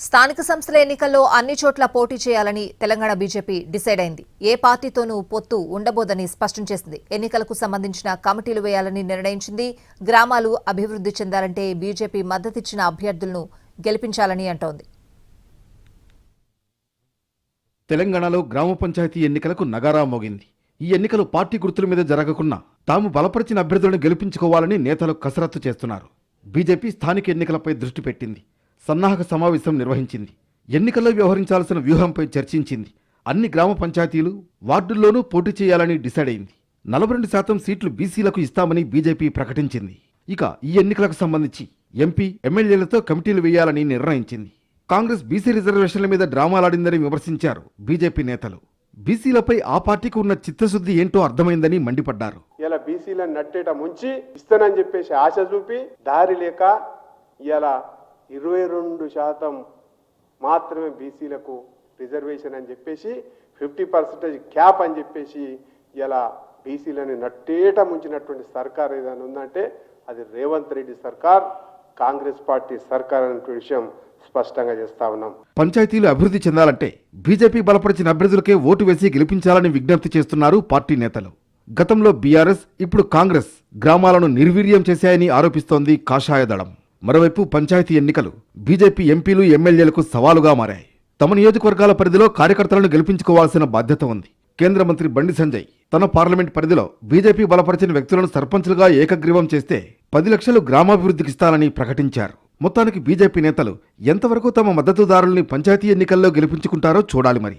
స్థానిక సంస్థల ఎన్నికల్లో అన్ని చోట్ల పోటీ చేయాలని తెలంగాణ బీజేపీ డిసైడ్ అయింది. ఏ పార్టీతోనూ పొత్తు ఉండబోదని స్పష్టం చేసింది. ఎన్నికలకు సంబంధించిన కమిటీలు వేయాలని నిర్ణయించింది. గ్రామాలు అభివృద్ధి చెందాలంటే బీజేపీ మద్దతిచ్చిన అభ్యర్థులను గెలిపించాలని అంటోంది. తెలంగాణలో గ్రామ పంచాయతీ ఎన్నికలకు నగారా మోగింది. ఈ ఎన్నికలు పార్టీ గుర్తుల మీద జరగకున్నా తాము బలపరిచిన అభ్యర్థులను గెలిపించుకోవాలని నేతలు కసరత్తు చేస్తున్నారు. బీజేపీ స్థానిక ఎన్నికలపై దృష్టి పెట్టింది. సన్నాహక సమావేశం నిర్వహించింది. ఎన్నికల్లో వ్యవహరించాల్సిన వ్యూహంపై చర్చించింది. అన్ని గ్రామ పంచాయతీలు, వార్డుల్లోనూ పోటీ చేయాలని డిసైడ్ అయింది. 42% సీట్లు బీసీలకు ఇస్తామని బీజేపీ ప్రకటించింది. ఇక ఈ ఎన్నికలకు సంబంధించి ఎంపీ, ఎమ్మెల్యేలతో కమిటీలు వేయాలని నిర్ణయించింది. కాంగ్రెస్ బీసీ రిజర్వేషన్ల మీద డ్రామాలాడిందని విమర్శించారు బీజేపీ నేతలు. బీసీలపై ఆ పార్టీకి ఉన్న చిత్తశుద్ధి ఏంటో అర్థమైందని మండిపడ్డారు. ఇలా బీసీలను నట్టేట ముంచి ఇస్తానని చెప్పేసి ఆశ చూపి దారి లేక ఇలా 22% మాత్రమే బీసీలకు రిజర్వేషన్ అని చెప్పేసి 50% క్యాప్ అని చెప్పేసి ఇలా బీసీలను నట్టేట ముంచినటువంటి సర్కార్ ఏదైనా ఉందంటే అది రేవంత్ రెడ్డి సర్కార్, కాంగ్రెస్ పార్టీ సర్కార్ అనే విషయం స్పష్టంగా చేస్తా ఉన్నాం. పంచాయతీలు అభివృద్ధి చెందాలంటే బీజేపీ బలపరిచిన అభ్యర్థులకే ఓటు వేసి గెలిపించాలని విజ్ఞప్తి చేస్తున్నారు పార్టీ నేతలు. గతంలో బీఆర్ఎస్, ఇప్పుడు కాంగ్రెస్ గ్రామాలను నిర్వీర్యం చేశాయని ఆరోపిస్తోంది కాషాయ దళం. మరోవైపు పంచాయతీ ఎన్నికలు బీజేపీ ఎంపీలు, ఎమ్మెల్యేలకు సవాలుగా మారాయి. తమ నియోజకవర్గాల పరిధిలో కార్యకర్తలను గెలిపించుకోవాల్సిన బాధ్యత ఉంది. కేంద్ర మంత్రి బండి సంజయ్ తన పార్లమెంట్ పరిధిలో బీజేపీ బలపరిచిన వ్యక్తులను సర్పంచులుగా ఏకగ్రీవం చేస్తే 10 లక్షలు గ్రామాభివృద్ధికిస్తానని ప్రకటించారు. మొత్తానికి బీజేపీ నేతలు ఎంతవరకు తమ మద్దతుదారుల్ని పంచాయతీ ఎన్నికల్లో గెలిపించుకుంటారో చూడాలి మరి.